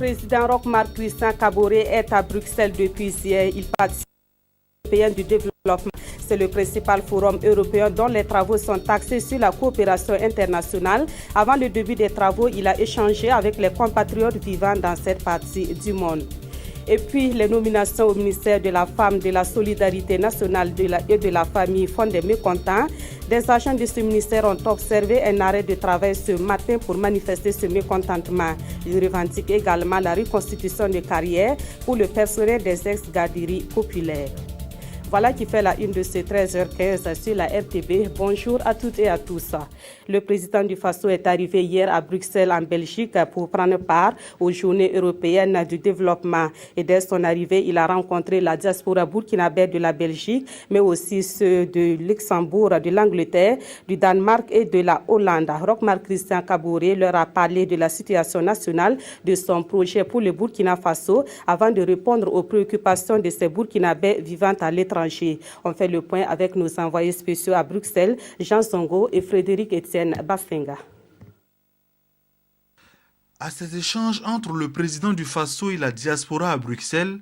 président Roch-Marc Christian Kaboré est à Bruxelles depuis hier. Il participe au Européen du développement. C'est le principal forum européen dont les travaux sont axés sur la coopération internationale. Avant le début des travaux, il a échangé avec les compatriotes vivant dans cette partie du monde. Et puis, les nominations au ministère de la Femme, de la Solidarité nationale et de la Famille font des mécontents. Des agents de ce ministère ont observé un arrêt de travail ce matin pour manifester ce mécontentement. Ils revendiquent également la reconstitution de carrière pour le personnel des ex-garderies populaires. Voilà qui fait la une de ce 13h15 sur la RTB. Bonjour à toutes et à tous. Le président du Faso est arrivé hier à Bruxelles en Belgique pour prendre part aux Journées européennes du développement. Et dès son arrivée, il a rencontré la diaspora burkinabé de la Belgique, mais aussi ceux de Luxembourg, de l'Angleterre, du Danemark et de la Hollande. Roch-Marc Christian Kaboré leur a parlé de la situation nationale, de son projet pour le Burkina Faso, avant de répondre aux préoccupations de ces Burkinabés vivant à l'étranger. On fait le point avec nos envoyés spéciaux à Bruxelles, Jean Songo et Frédéric Etienne Bafenga. À ces échanges entre le président du Faso et la diaspora à Bruxelles,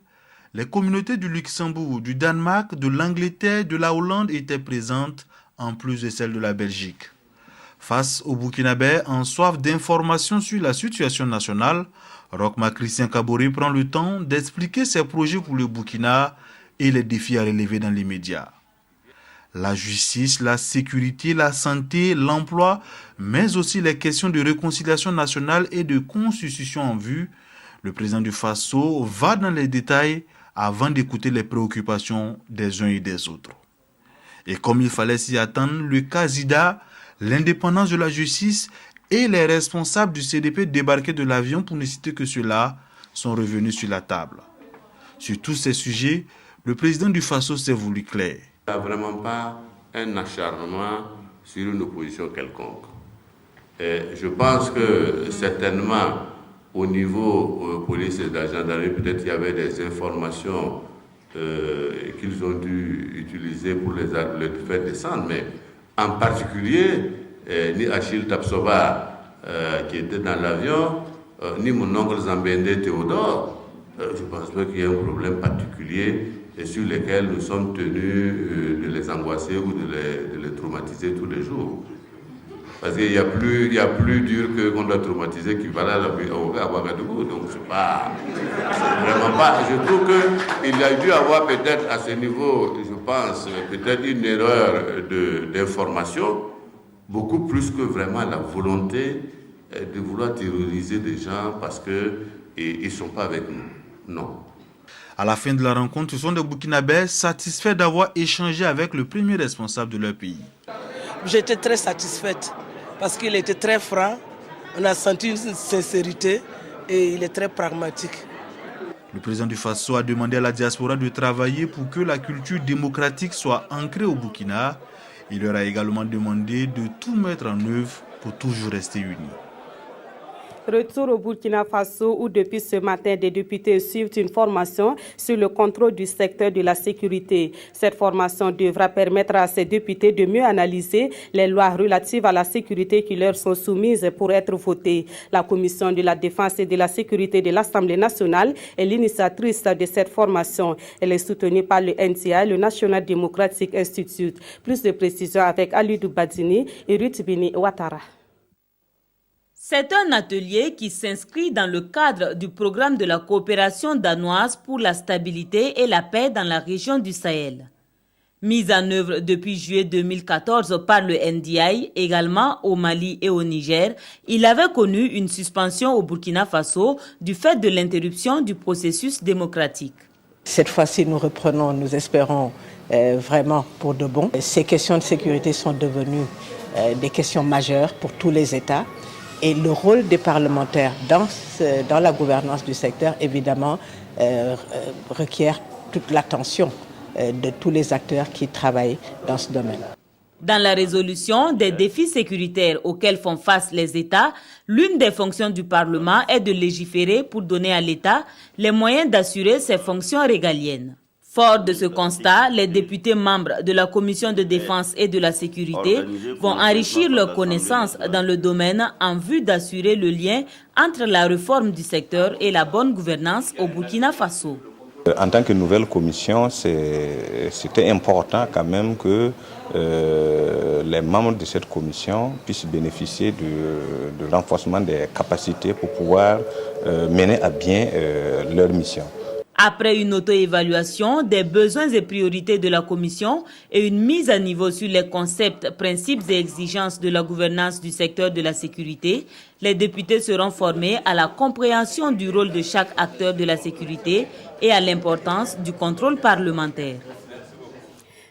les communautés du Luxembourg, du Danemark, de l'Angleterre, de la Hollande étaient présentes, en plus de celles de la Belgique. Face aux Burkinabés en soif d'informations sur la situation nationale, Roch-Marc Christian Kaboré prend le temps d'expliquer ses projets pour le Burkina et les défis à relever dans l'immédiat. La justice, la sécurité, la santé, l'emploi, mais aussi les questions de réconciliation nationale et de constitution en vue, le président du Faso va dans les détails avant d'écouter les préoccupations des uns et des autres. Et comme il fallait s'y attendre, le cas Zida, l'indépendance de la justice et les responsables du CDP débarqués de l'avion, pour ne citer que ceux-là, sont revenus sur la table. Sur tous ces sujets, le président du Faso s'est voulu clair. Il n'y a vraiment pas un acharnement sur une opposition quelconque. Et je pense que certainement, au niveau police et de la gendarmerie, peut-être il y avait des informations qu'ils ont dû utiliser pour les faire descendre. Mais en particulier, ni Achille Tapsoba, qui était dans l'avion, ni mon oncle Zambende Théodore, je ne pense pas qu'il y ait un problème particulier et sur lesquels nous sommes tenus de les angoisser ou de les traumatiser tous les jours. Parce qu'il y a plus dur qu'on doit traumatiser qu'il va à Ouagadougou. Donc c'est vraiment pas. Je trouve qu'il a dû avoir peut-être à ce niveau, je pense, peut-être une erreur d'information, beaucoup plus que vraiment la volonté de vouloir terroriser des gens parce qu'ils ne sont pas avec nous. Non. À la fin de la rencontre, ce sont des Burkinabés satisfaits d'avoir échangé avec le premier responsable de leur pays. J'étais très satisfaite parce qu'il était très franc, on a senti une sincérité et il est très pragmatique. Le président du Faso a demandé à la diaspora de travailler pour que la culture démocratique soit ancrée au Burkina. Il leur a également demandé de tout mettre en œuvre pour toujours rester unis. Retour au Burkina Faso où depuis ce matin, des députés suivent une formation sur le contrôle du secteur de la sécurité. Cette formation devra permettre à ces députés de mieux analyser les lois relatives à la sécurité qui leur sont soumises pour être votées. La Commission de la Défense et de la Sécurité de l'Assemblée nationale est l'initiatrice de cette formation. Elle est soutenue par le NTI, le National Democratic Institute. Plus de précisions avec Alidou Badini et Ruth Bini Ouattara. C'est un atelier qui s'inscrit dans le cadre du programme de la coopération danoise pour la stabilité et la paix dans la région du Sahel. Mise en œuvre depuis juillet 2014 par le NDI, également au Mali et au Niger, il avait connu une suspension au Burkina Faso du fait de l'interruption du processus démocratique. Cette fois-ci, nous reprenons, nous espérons vraiment pour de bon. Ces questions de sécurité sont devenues des questions majeures pour tous les États. Et le rôle des parlementaires dans la gouvernance du secteur, évidemment, requiert toute l'attention de tous les acteurs qui travaillent dans ce domaine. Dans la résolution des défis sécuritaires auxquels font face les États, l'une des fonctions du Parlement est de légiférer pour donner à l'État les moyens d'assurer ses fonctions régaliennes. Fort de ce constat, les députés membres de la Commission de défense et de la sécurité vont enrichir leurs connaissances dans le domaine en vue d'assurer le lien entre la réforme du secteur et la bonne gouvernance au Burkina Faso. En tant que nouvelle commission, c'était important quand même que les membres de cette commission puissent bénéficier du renforcement des capacités pour pouvoir mener à bien leur mission. Après une auto-évaluation des besoins et priorités de la Commission et une mise à niveau sur les concepts, principes et exigences de la gouvernance du secteur de la sécurité, les députés seront formés à la compréhension du rôle de chaque acteur de la sécurité et à l'importance du contrôle parlementaire.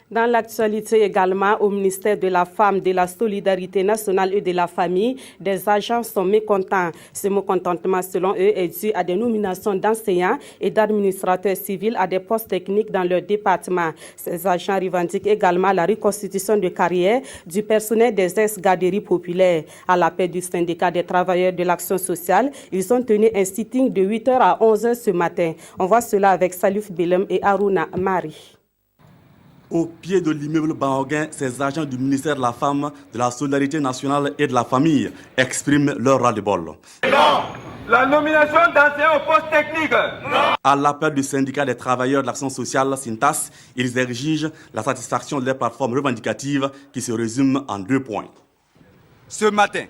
Dans l'actualité également, au ministère de la Femme, de la Solidarité nationale et de la Famille, des agents sont mécontents. Ce mécontentement, selon eux, est dû à des nominations d'enseignants et d'administrateurs civils à des postes techniques dans leur département. Ces agents revendiquent également la reconstitution de carrière du personnel des ex-garderies populaires. À l'appel du syndicat des travailleurs de l'action sociale, ils ont tenu un sitting de 8h à 11h ce matin. On voit cela avec Salif Belem et Aruna Mari. Au pied de l'immeuble Bahoguin, ces agents du ministère de la Femme, de la Solidarité nationale et de la Famille expriment leur ras-le-bol. Non, la nomination d'enseignants au poste technique. Non. À l'appel du syndicat des travailleurs de l'action sociale, SINTAS, ils exigent la satisfaction de leurs plateformes revendicatives qui se résument en 2 points. Ce matin,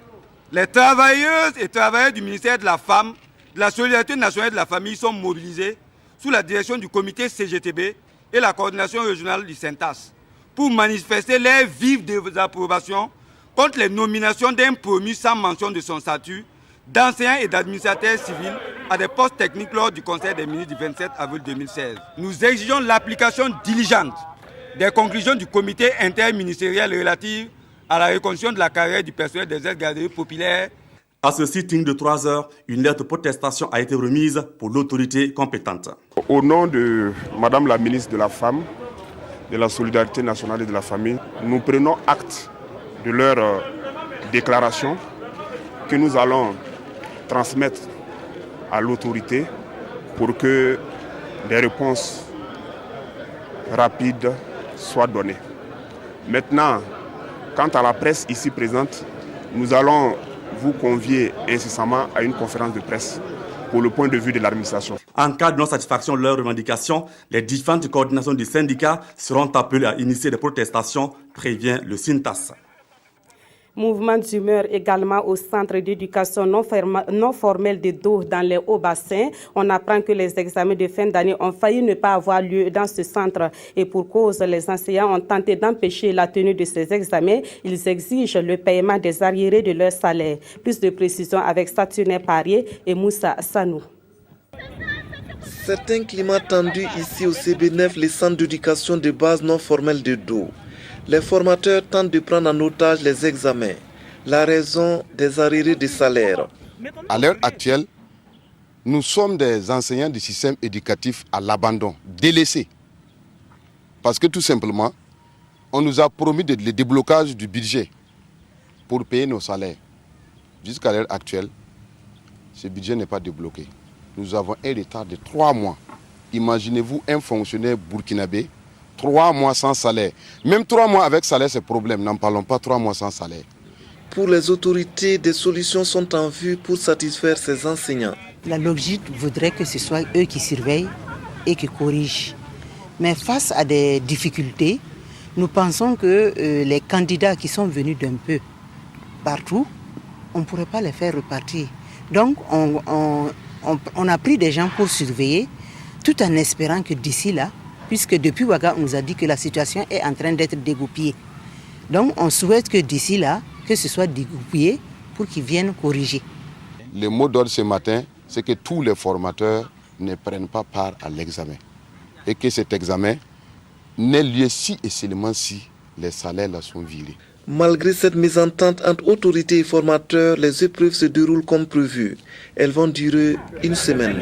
les travailleuses et travailleurs du ministère de la Femme, de la Solidarité nationale et de la Famille sont mobilisés sous la direction du comité CGTB et la coordination régionale du SINTAS pour manifester leur vive désapprobation contre les nominations d'un promu sans mention de son statut d'enseignants et d'administrateurs civils à des postes techniques lors du Conseil des ministres du 27 avril 2016. Nous exigeons l'application diligente des conclusions du comité interministériel relatif à la reconstruction de la carrière du personnel des ex-garderies populaires. À ce sitting de 3 heures, une lettre de protestation a été remise pour l'autorité compétente. Au nom de Madame la ministre de la Femme, de la Solidarité nationale et de la Famille, nous prenons acte de leur déclaration que nous allons transmettre à l'autorité pour que des réponses rapides soient données. Maintenant, quant à la presse ici présente, nous allons vous convier incessamment à une conférence de presse pour le point de vue de l'administration. En cas de non-satisfaction de leurs revendications, les différentes coordinations du syndicat seront appelées à initier des protestations, prévient le SINTAS. Mouvement d'humeur également au centre d'éducation non formelle de Do dans les Hauts-Bassins. On apprend que les examens de fin d'année ont failli ne pas avoir lieu dans ce centre. Et pour cause, les enseignants ont tenté d'empêcher la tenue de ces examens. Ils exigent le paiement des arriérés de leur salaire. Plus de précisions avec Saturnin Parier et Moussa Sanou. C'est un climat tendu ici au CB9, les centres d'éducation de base non formelle de Do. Les formateurs tentent de prendre en otage les examens. La raison des arriérés de salaire. À l'heure actuelle, nous sommes des enseignants du système éducatif à l'abandon, délaissés. Parce que tout simplement, on nous a promis le déblocage du budget pour payer nos salaires. Jusqu'à l'heure actuelle, ce budget n'est pas débloqué. Nous avons un retard de 3 mois. Imaginez-vous un fonctionnaire burkinabé, 3 mois sans salaire. Même 3 mois avec salaire, c'est problème. N'en parlons pas 3 mois sans salaire. Pour les autorités, des solutions sont en vue pour satisfaire ces enseignants. La logique voudrait que ce soit eux qui surveillent et qui corrigent. Mais face à des difficultés, nous pensons que les candidats qui sont venus d'un peu partout, on ne pourrait pas les faire repartir. Donc on a pris des gens pour surveiller, tout en espérant que d'ici là, puisque depuis Ouaga, on nous a dit que la situation est en train d'être dégoupillée. Donc on souhaite que d'ici là, que ce soit dégoupillé pour qu'ils viennent corriger. Le mot d'ordre ce matin, c'est que tous les formateurs ne prennent pas part à l'examen. Et que cet examen n'ait lieu si et seulement si les salaires là sont virés. Malgré cette mésentente entre autorités et formateurs, les épreuves se déroulent comme prévu. Elles vont durer une semaine.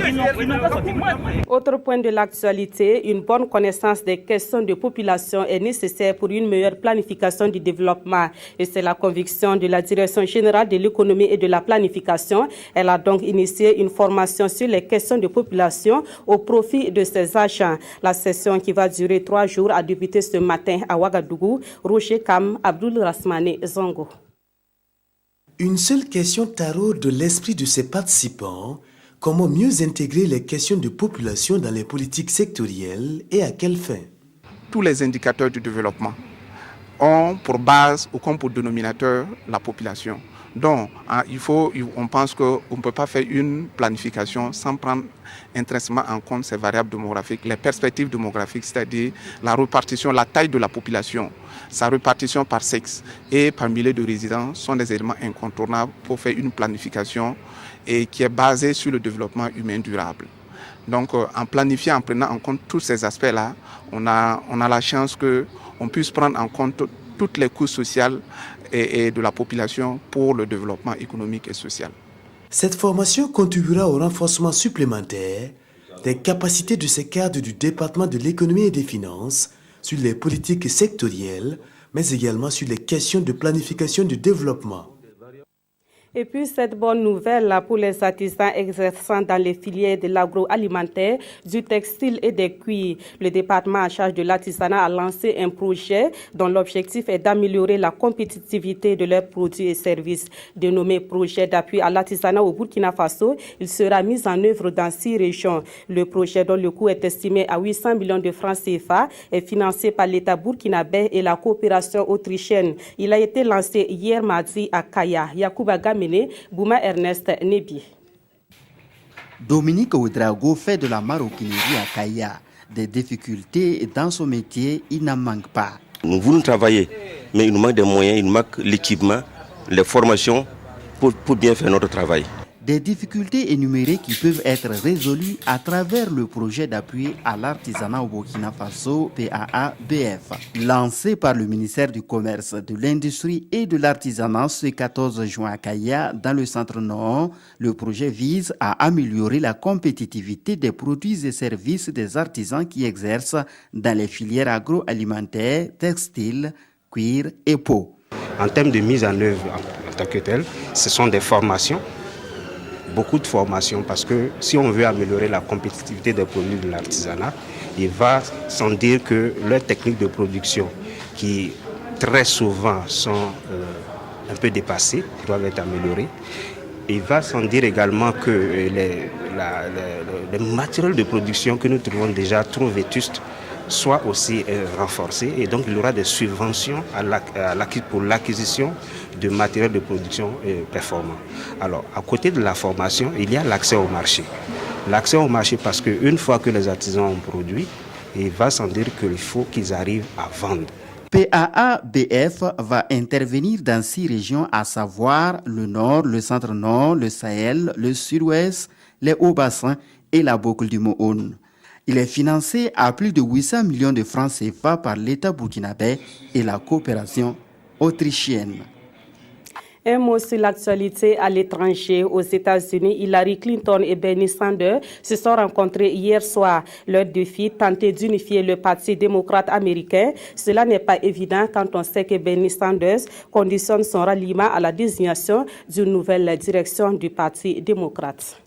Autre point de l'actualité, une bonne connaissance des questions de population est nécessaire pour une meilleure planification du développement. Et c'est la conviction de la Direction générale de l'économie et de la planification. Elle a donc initié une formation sur les questions de population au profit de ses agents. La session qui va durer 3 jours a débuté ce matin à Ouagadougou. Rocher Kam, Abdul Rasmane Zongo. Une seule question taraude de l'esprit de ses participants: comment mieux intégrer les questions de population dans les politiques sectorielles et à quelle fin? Tous les indicateurs du développement ont pour base ou comme pour dénominateur la population. Donc, on pense qu'on ne peut pas faire une planification sans prendre intrinsèquement en compte ces variables démographiques, les perspectives démographiques, c'est-à-dire la répartition, la taille de la population, sa répartition par sexe et par milieu de résidence sont des éléments incontournables pour faire une planification et qui est basée sur le développement humain durable. Donc, en planifiant, en prenant en compte tous ces aspects-là, on a la chance qu'on puisse prendre en compte toutes les couches sociales et de la population pour le développement économique et social. Cette formation contribuera au renforcement supplémentaire des capacités de ces cadres du département de l'économie et des finances sur les politiques sectorielles, mais également sur les questions de planification du développement. Et puis cette bonne nouvelle pour les artisans exerçant dans les filières de l'agroalimentaire, du textile et des cuirs. Le département en charge de l'artisanat a lancé un projet dont l'objectif est d'améliorer la compétitivité de leurs produits et services. Dénommé projet d'appui à l'artisanat au Burkina Faso, il sera mis en œuvre dans 6 régions. Le projet, dont le coût est estimé à 800 millions de francs CFA, est financé par l'État burkinabé et la coopération autrichienne. Il a été lancé hier mardi à Kaya. Yacouba Gamé, Bouma Ernest Nebi. Dominique Ouedraogo fait de la maroquinerie à Kaya. Des difficultés dans son métier, il n'en manque pas. Nous voulons travailler, mais il nous manque des moyens, il nous manque l'équipement, les formations pour bien faire notre travail. Des difficultés énumérées qui peuvent être résolues à travers le projet d'appui à l'artisanat au Burkina Faso, PAA-BF. Lancé par le ministère du Commerce, de l'Industrie et de l'Artisanat ce 14 juin à Kaya, dans le centre-nord, le projet vise à améliorer la compétitivité des produits et services des artisans qui exercent dans les filières agroalimentaires, textiles, cuir et peau. En termes de mise en œuvre en tant que tel, ce sont des formations. Beaucoup de formations, parce que si on veut améliorer la compétitivité des produits de l'artisanat, il va sans dire que leurs techniques de production, qui très souvent sont un peu dépassées, doivent être améliorées. Il va sans dire également que les matériels de production que nous trouvons déjà trop vétustes soient aussi renforcés, et donc il y aura des subventions pour l'acquisition de matériel de production performant. Alors, à côté de la formation, il y a l'accès au marché. L'accès au marché parce qu'une fois que les artisans ont produit, il va sans dire qu'il faut qu'ils arrivent à vendre. PAA-BF va intervenir dans 6 régions, à savoir le Nord, le Centre-Nord, le Sahel, le Sud-Ouest, les Hauts-Bassins et la boucle du Mohon. Il est financé à plus de 800 millions de francs CFA par l'État burkinabé et la coopération autrichienne. Un mot sur l'actualité à l'étranger. Aux États-Unis, Hillary Clinton et Bernie Sanders se sont rencontrés hier soir. Leur défi, tenter d'unifier le Parti démocrate américain. Cela n'est pas évident quand on sait que Bernie Sanders conditionne son ralliement à la désignation d'une nouvelle direction du Parti démocrate.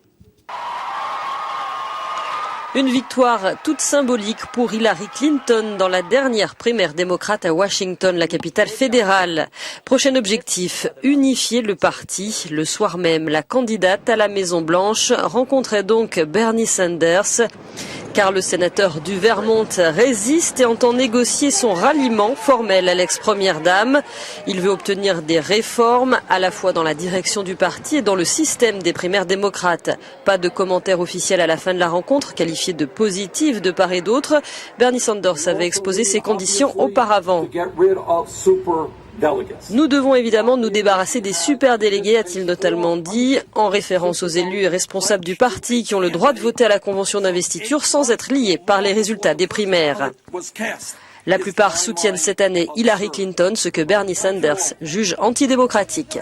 Une victoire toute symbolique pour Hillary Clinton dans la dernière primaire démocrate à Washington, la capitale fédérale. Prochain objectif, unifier le parti. Le soir même, la candidate à la Maison-Blanche rencontrait donc Bernie Sanders. Car le sénateur du Vermont résiste et entend négocier son ralliement formel à l'ex-première dame. Il veut obtenir des réformes à la fois dans la direction du parti et dans le système des primaires démocrates. Pas de commentaire officiel à la fin de la rencontre, qualifiée de positive de part et d'autre. Bernie Sanders avait exposé ses conditions auparavant. Nous devons évidemment nous débarrasser des superdélégués, a-t-il notamment dit, en référence aux élus et responsables du parti qui ont le droit de voter à la convention d'investiture sans être liés par les résultats des primaires. La plupart soutiennent cette année Hillary Clinton, ce que Bernie Sanders juge antidémocratique.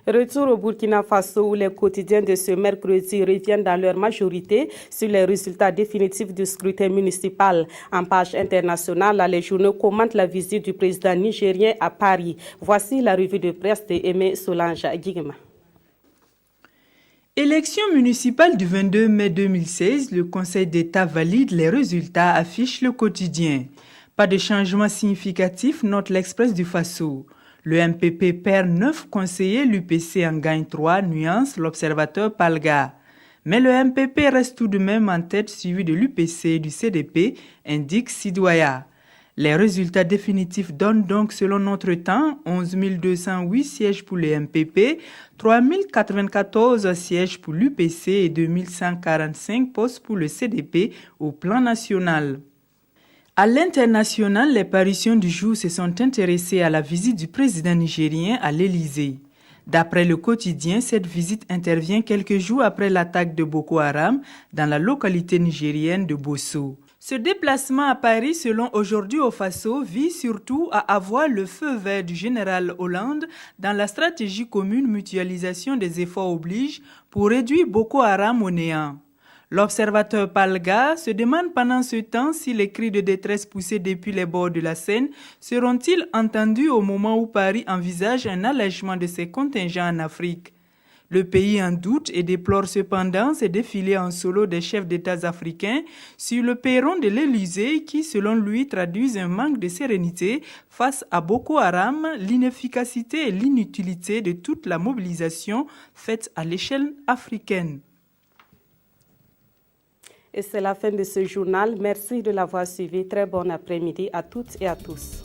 Retour au Burkina Faso où les quotidiens de ce mercredi reviennent dans leur majorité sur les résultats définitifs du scrutin municipal. En page internationale, les journaux commentent la visite du président nigérien à Paris. Voici la revue de presse de Aimé Solange Guigma. Élection municipale du 22 mai 2016, le Conseil d'État valide les résultats, affiche le quotidien. Pas de changement significatif, note l'Express du Faso. Le MPP perd 9 conseillers, l'UPC en gagne 3, nuance l'observateur Palga. Mais le MPP reste tout de même en tête, suivi de l'UPC et du CDP, indique Sidoya. Les résultats définitifs donnent donc, selon notre temps, 11 208 sièges pour le MPP, 3 094 sièges pour l'UPC et 2 145 postes pour le CDP au plan national. À l'international, les parutions du jour se sont intéressées à la visite du président nigérien à l'Élysée. D'après le quotidien, cette visite intervient quelques jours après l'attaque de Boko Haram dans la localité nigérienne de Bosso. Ce déplacement à Paris, selon Aujourd'hui au Faso, vise surtout à avoir le feu vert du général Hollande dans la stratégie commune mutualisation des efforts oblige pour réduire Boko Haram au néant. L'observateur Palga se demande pendant ce temps si les cris de détresse poussés depuis les bords de la Seine seront-ils entendus au moment où Paris envisage un allègement de ses contingents en Afrique. Le pays en doute et déplore cependant ces défilés en solo des chefs d'État africains sur le perron de l'Élysée qui, selon lui, traduisent un manque de sérénité face à Boko Haram, l'inefficacité et l'inutilité de toute la mobilisation faite à l'échelle africaine. Et c'est la fin de ce journal. Merci de l'avoir suivi. Très bon après-midi à toutes et à tous.